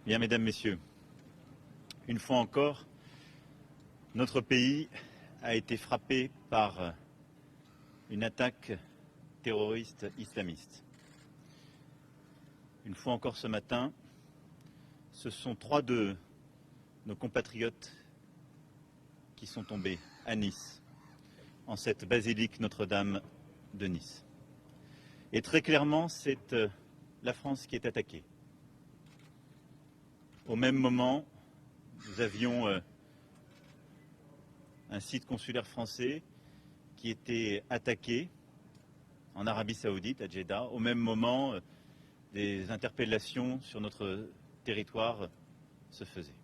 Bien, mesdames, messieurs, une fois encore, notre pays a été frappé par une attaque terroriste islamiste. Une fois encore ce matin, ce sont 3 de nos compatriotes qui sont tombés à Nice, en cette basilique Notre-Dame de Nice. Et très clairement, c'est la France qui est attaquée. Au même moment, nous avions un site consulaire français qui était attaqué en Arabie Saoudite, à Jeddah. Au même moment, des interpellations sur notre territoire se faisaient.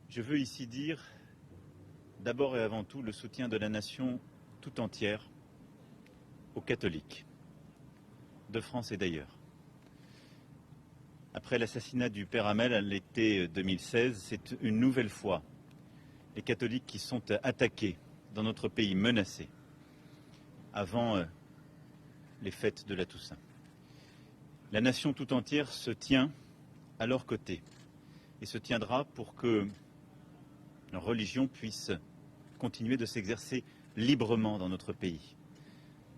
Je veux ici dire, d'abord et avant tout, le soutien de la nation tout entière aux catholiques, de France et d'ailleurs. Après l'assassinat du père Hamel à l'été 2016, c'est une nouvelle fois les catholiques qui sont attaqués dans notre pays, menacés, avant les fêtes de la Toussaint. La nation tout entière se tient à leur côté et se tiendra pour que leur religion puisse continuer de s'exercer librement dans notre pays.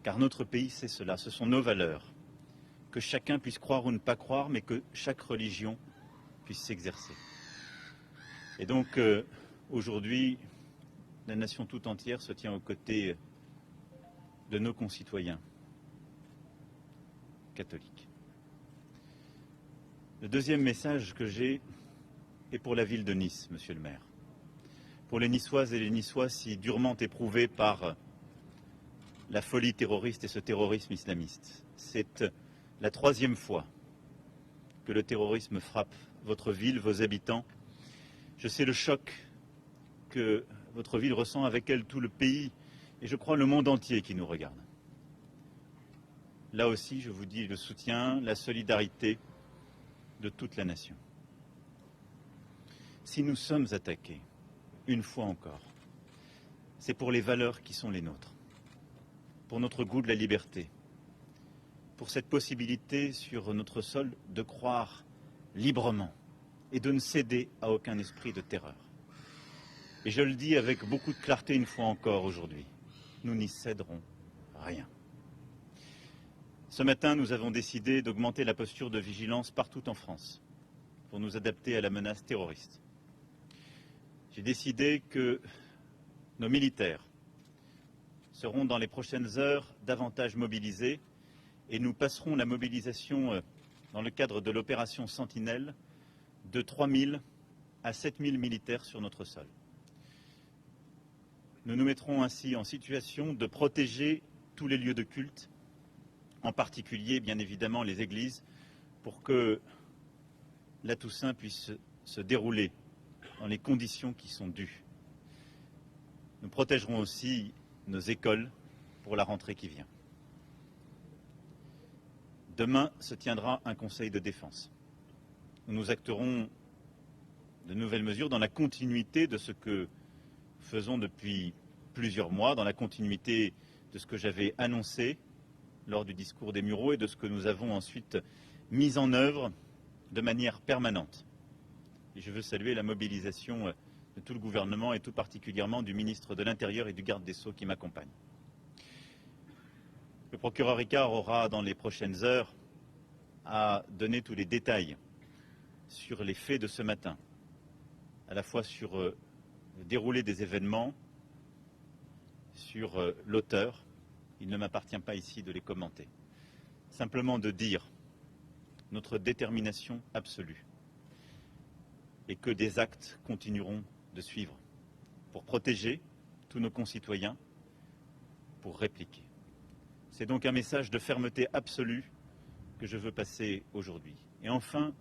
Car notre pays, c'est cela, ce sont nos valeurs. Que chacun puisse croire ou ne pas croire, mais que chaque religion puisse s'exercer. Et donc, aujourd'hui, la nation tout entière se tient aux côtés de nos concitoyens catholiques. Le deuxième message que j'ai est pour la ville de Nice, monsieur le maire. Pour les Niçoises et les Niçois si durement éprouvés par la folie terroriste et ce terrorisme islamiste. C'est la 3e fois que le terrorisme frappe votre ville, vos habitants. Je sais le choc que votre ville ressent, avec elle tout le pays et je crois le monde entier qui nous regarde. Là aussi, je vous dis le soutien, la solidarité de toute la nation. Si nous sommes attaqués, une fois encore, c'est pour les valeurs qui sont les nôtres, pour notre goût de la liberté, pour cette possibilité sur notre sol de croire librement et de ne céder à aucun esprit de terreur. Et je le dis avec beaucoup de clarté une fois encore aujourd'hui, nous n'y céderons rien. Ce matin, nous avons décidé d'augmenter la posture de vigilance partout en France pour nous adapter à la menace terroriste. J'ai décidé que nos militaires seront dans les prochaines heures davantage mobilisés et nous passerons la mobilisation dans le cadre de l'opération Sentinelle de 3 000 à 7 000 militaires sur notre sol. Nous nous mettrons ainsi en situation de protéger tous les lieux de culte, en particulier bien évidemment les églises, pour que la Toussaint puisse se dérouler dans les conditions qui sont dues. Nous protégerons aussi nos écoles pour la rentrée qui vient. Demain se tiendra un conseil de défense. Nous acterons de nouvelles mesures dans la continuité de ce que faisons depuis plusieurs mois, dans la continuité de ce que j'avais annoncé lors du discours des Mureaux et de ce que nous avons ensuite mis en œuvre de manière permanente. Et je veux saluer la mobilisation de tout le gouvernement et tout particulièrement du ministre de l'Intérieur et du garde des Sceaux qui m'accompagnent. Le procureur Ricard aura dans les prochaines heures à donner tous les détails sur les faits de ce matin, à la fois sur le déroulé des événements, sur l'auteur. Il ne m'appartient pas ici de les commenter. Simplement de dire notre détermination absolue et que des actes continueront de suivre pour protéger tous nos concitoyens, pour répliquer. C'est donc un message de fermeté absolue que je veux passer aujourd'hui. Et enfin,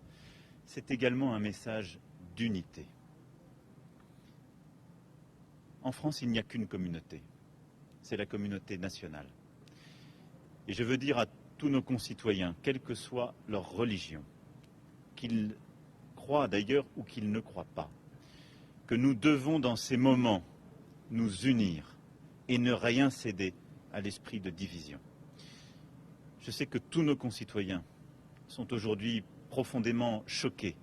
c'est également un message d'unité. En France, il n'y a qu'une communauté, c'est la communauté nationale. Et je veux dire à tous nos concitoyens, quelle que soit leur religion, qu'ils croient d'ailleurs ou qu'ils ne croient pas, que nous devons dans ces moments nous unir et ne rien céder à l'esprit de division. Je sais que tous nos concitoyens sont aujourd'hui profondément choqués,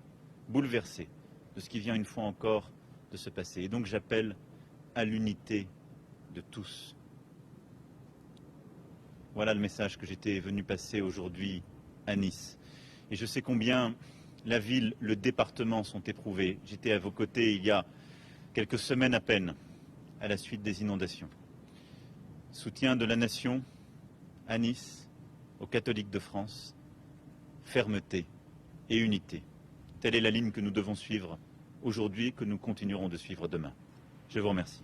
bouleversés de ce qui vient une fois encore de se passer. Et donc j'appelle à l'unité de tous. Voilà le message que j'étais venu passer aujourd'hui à Nice. Et je sais combien la ville, le département sont éprouvés. J'étais à vos côtés il y a quelques semaines à peine, à la suite des inondations. Soutien de la nation à Nice, aux catholiques de France, fermeté et unité. Telle est la ligne que nous devons suivre aujourd'hui et que nous continuerons de suivre demain. Je vous remercie.